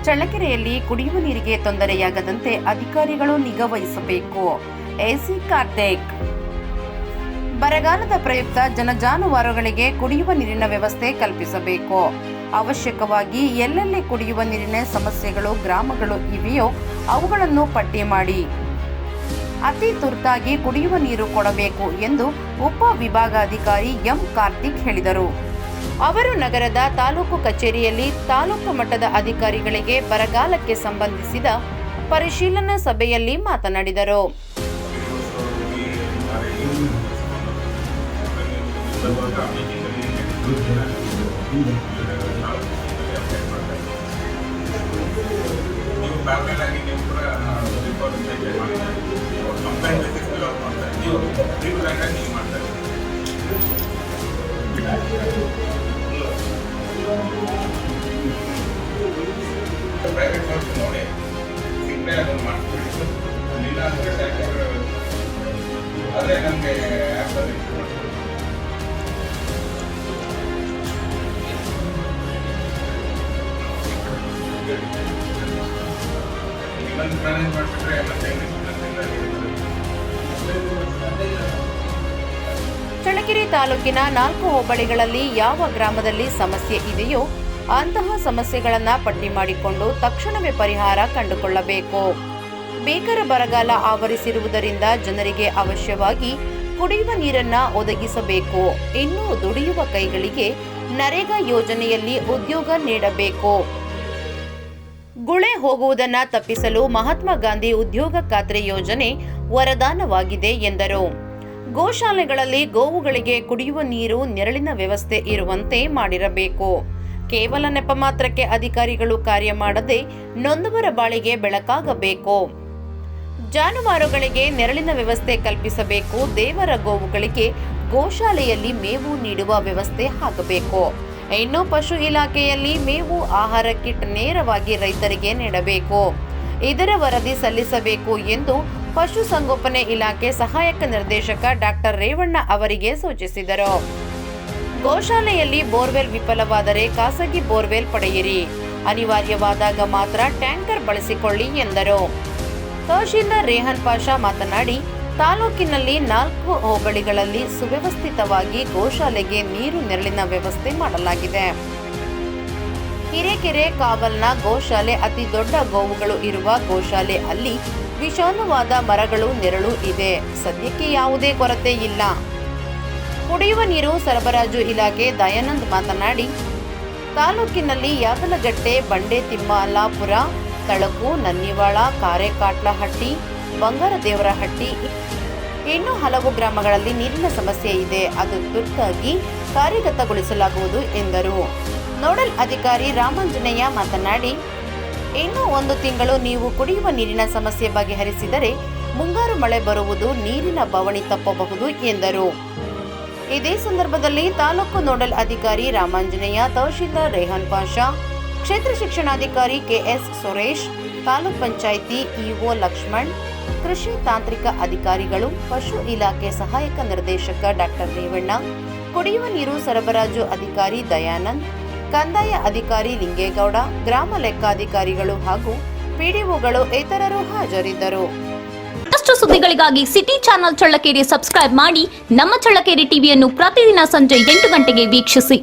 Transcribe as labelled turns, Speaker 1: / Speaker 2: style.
Speaker 1: ಚಳ್ಳಕೆರೆಯಲ್ಲಿ ಕುಡಿಯುವ ನೀರಿಗೆ ತೊಂದರೆಯಾಗದಂತೆ ಅಧಿಕಾರಿಗಳು ನಿಗಾ ವಹಿಸಬೇಕು. ಎಸಿ ಕಾರ್ತಿಕ್. ಬರಗಾಲದ ಪ್ರಯುಕ್ತ ಜಾನುವಾರುಗಳಿಗೆ ಕುಡಿಯುವ ನೀರಿನ ವ್ಯವಸ್ಥೆ ಕಲ್ಪಿಸಬೇಕು. ಅವಶ್ಯಕವಾಗಿ ಎಲ್ಲೆಲ್ಲಿ ಕುಡಿಯುವ ನೀರಿನ ಸಮಸ್ಯೆಗಳು ಗ್ರಾಮಗಳು ಇವೆಯೋ ಅವುಗಳನ್ನು ಪಟ್ಟಿ ಮಾಡಿ ಅತಿ ತುರ್ತಾಗಿ ಕುಡಿಯುವ ನೀರು ಕೊಡಬೇಕು ಎಂದು ಉಪ ವಿಭಾಗಾಧಿಕಾರಿ ಎಂ ಕಾರ್ತಿಕ್ ಹೇಳಿದರು. ಅವರು ನಗರದ ತಾಲೂಕು ಕಚೇರಿಯಲ್ಲಿ ತಾಲೂಕು ಮಟ್ಟದ ಅಧಿಕಾರಿಗಳಿಗೆ ಬರಗಾಲಕ್ಕೆ ಸಂಬಂಧಿಸಿದ ಪರಿಶೀಲನಾ ಸಭೆಯಲ್ಲಿ ಮಾತನಾಡಿದರು.
Speaker 2: ಪ್ರೈವೇಟ್ ವರ್ಕ್ ನೋಡಿ ಸಿಕ್ಕರೆ ಅದನ್ನು ಮಾಡಿಸ್ಬಿಟ್ಟು ಇಲ್ಲ ಅಂದರೆ ಅದೇ ನಮಗೆ ಆಗ್ತದೆ. ಇವನ್ ಮ್ಯಾನೇಜ್ ಮಾಡಿಬಿಟ್ರೆ ಮತ್ತೆ
Speaker 1: ಚಳ್ಳಕೆರೆ ತಾಲೂಕಿನ 4 ಹೋಬಳಿಗಳಲ್ಲಿ ಯಾವ ಗ್ರಾಮದಲ್ಲಿ ಸಮಸ್ಯೆ ಇದೆಯೋ ಅಂತಹ ಸಮಸ್ಯೆಗಳನ್ನು ಪಟ್ಟಿ ಮಾಡಿಕೊಂಡು ತಕ್ಷಣವೇ ಪರಿಹಾರ ಕಂಡುಕೊಳ್ಳಬೇಕು. ಭೀಕರ ಬರಗಾಲ ಆವರಿಸಿರುವುದರಿಂದ ಜನರಿಗೆ ಅವಶ್ಯವಾಗಿ ಕುಡಿಯುವ ನೀರನ್ನ ಒದಗಿಸಬೇಕು. ಇನ್ನು ದುಡಿಯುವ ಕೈಗಳಿಗೆ ನರೇಗಾ ಯೋಜನೆಯಲ್ಲಿ ಉದ್ಯೋಗ ನೀಡಬೇಕು. ಗುಳೆ ಹೋಗುವುದನ್ನ ತಪ್ಪಿಸಲು ಮಹಾತ್ಮ ಗಾಂಧಿ ಉದ್ಯೋಗ ಖಾತ್ರಿ ಯೋಜನೆ ವರದಾನವಾಗಿದೆ ಎಂದರು. ಗೋಶಾಲೆಗಳಲ್ಲಿ ಗೋವುಗಳಿಗೆ ಕುಡಿಯುವ ನೀರು, ನೆರಳಿನ ವ್ಯವಸ್ಥೆ ಇರುವಂತೆ ಮಾಡಿರಬೇಕು. ಕೇವಲ ನೆಪ ಮಾತ್ರಕ್ಕೆ ಅಧಿಕಾರಿಗಳು ಕಾರ್ಯ ಮಾಡದೆ ನೊಂದವರ ಬಾಳಿಗೆ ಬೆಳಕಾಗಬೇಕು. ಜಾನುವಾರುಗಳಿಗೆ ನೆರಳಿನ ವ್ಯವಸ್ಥೆ ಕಲ್ಪಿಸಬೇಕು. ದೇವರ ಗೋವುಗಳಿಗೆ ಗೋಶಾಲೆಯಲ್ಲಿ ಮೇವು ನೀಡುವ ವ್ಯವಸ್ಥೆ ಆಗಬೇಕು. ಇನ್ನು ಪಶು ಇಲಾಖೆಯಲ್ಲಿ ಮೇವು, ಆಹಾರ ಕಿಟ್ ನೇರವಾಗಿ ರೈತರಿಗೆ ನೀಡಬೇಕು. ಇದರ ವರದಿ ಸಲ್ಲಿಸಬೇಕು ಎಂದು ಪಶು ಸಂಗೋಪನೆ ಇಲಾಖೆ ಸಹಾಯಕ ನಿರ್ದೇಶಕ ಡಾಕ್ಟರ್ ರೇವಣ್ಣ ಅವರಿಗೆ ಸೂಚಿಸಿದರು. ಗೋಶಾಲೆಯಲ್ಲಿ ಬೋರ್ವೆಲ್ ವಿಫಲವಾದರೆ ಖಾಸಗಿ ಬೋರ್ವೆಲ್ ಪಡೆಯಿರಿ. ಅನಿವಾರ್ಯವಾದಾಗ ಮಾತ್ರ ಟ್ಯಾಂಕರ್ ಬಳಸಿಕೊಳ್ಳಿ ಎಂದರು. ತಹಶೀಲ್ದಾರ್ ರೇಹನ್ ಪಾಷಾ ಮಾತನಾಡಿ, ತಾಲೂಕಿನಲ್ಲಿ 4 ಹೋಬಳಿಗಳಲ್ಲಿ ಸುವ್ಯವಸ್ಥಿತವಾಗಿ ಗೋಶಾಲೆಗೆ ನೀರು, ನೆರಳಿನ ವ್ಯವಸ್ಥೆ ಮಾಡಲಾಗಿದೆ. ಹಿರೇಕೆರೆ ಕಾವಲ್ನ ಗೋಶಾಲೆ ಅತಿ ದೊಡ್ಡ ಗೋವುಗಳು ಇರುವ ಗೋಶಾಲೆ. ಅಲ್ಲಿ ವಿಷಾಣುವಾದ ಮರಗಳು, ನೆರಳು ಇದೆ. ಸದ್ಯಕ್ಕೆ ಯಾವುದೇ ಕೊರತೆ ಇಲ್ಲ. ಕುಡಿಯುವ ನೀರು ಸರಬರಾಜು ಇಲಾಖೆ ದಯಾನಂದ್ ಮಾತನಾಡಿ, ತಾಲೂಕಿನಲ್ಲಿ ಯಾದಲಗಟ್ಟೆ, ಬಂಡೆ ತಿಮ್ಮಲಾಪುರ, ತಳಕು, ನನ್ನಿವಾಳ, ಕಾರೆಕಾಟ್ಲಹಟ್ಟಿ, ಬಂಗಾರದೇವರಹಟ್ಟಿ ಇನ್ನೂ ಹಲವು ಗ್ರಾಮಗಳಲ್ಲಿ ನೀರಿನ ಸಮಸ್ಯೆ ಇದೆ. ಅದು ತುರ್ತಾಗಿ ಕಾರ್ಯಗತಗೊಳಿಸಲಾಗುವುದು ಎಂದರು. ನೋಡಲ್ ಅಧಿಕಾರಿ ರಾಮಾಂಜನೇಯ ಮಾತನಾಡಿ, ಇನ್ನೂ 1 ತಿಂಗಳು ನೀವು ಕುಡಿಯುವ ನೀರಿನ ಸಮಸ್ಯೆ ಬಗೆಹರಿಸಿದರೆ ಮುಂಗಾರು ಮಳೆ ಬರುವುದು, ನೀರಿನ ಬವಣೆ ತಪ್ಪಬಹುದು ಎಂದರು. ಇದೇ ಸಂದರ್ಭದಲ್ಲಿ ತಾಲೂಕು ನೋಡಲ್ ಅಧಿಕಾರಿ ರಾಮಾಂಜನೇಯ, ತಹಶೀಲ್ದಾರ್ ರೇಹನ್ ಪಾಷಾ, ಕ್ಷೇತ್ರ ಶಿಕ್ಷಣಾಧಿಕಾರಿ ಕೆಎಸ್ ಸುರೇಶ್, ತಾಲೂಕ್ ಪಂಚಾಯಿತಿ ಇಒ ಲಕ್ಷ್ಮಣ್, ಕೃಷಿ ತಾಂತ್ರಿಕ ಅಧಿಕಾರಿಗಳು, ಪಶು ಇಲಾಖೆ ಸಹಾಯಕ ನಿರ್ದೇಶಕ ಡಾಕ್ಟರ್ ರೇವಣ್ಣ, ಕುಡಿಯುವ ನೀರು ಸರಬರಾಜು ಅಧಿಕಾರಿ ದಯಾನಂದ್, ಕಂದಾಯ ಅಧಿಕಾರಿ ಲಿಂಗೇಗೌಡ, ಗ್ರಾಮ ಲೆಕ್ಕಾಧಿಕಾರಿಗಳು ಹಾಗೂ ಪಿಡಿಒಗಳು ಇತರರು ಹಾಜರಿದ್ದರು.
Speaker 3: ಮತ್ತಷ್ಟು ಸುದ್ದಿಗಳಿಗಾಗಿ ಸಿಟಿ ಚಾನೆಲ್ ಚಳ್ಳಕೆರೆ ಸಬ್ಸ್ಕ್ರೈಬ್ ಮಾಡಿ. ನಮ್ಮ ಚಳ್ಳಕೆರೆ ಟಿವಿಯನ್ನು ಪ್ರತಿದಿನ ಸಂಜೆ 8 ಗಂಟೆಗೆ ವೀಕ್ಷಿಸಿ.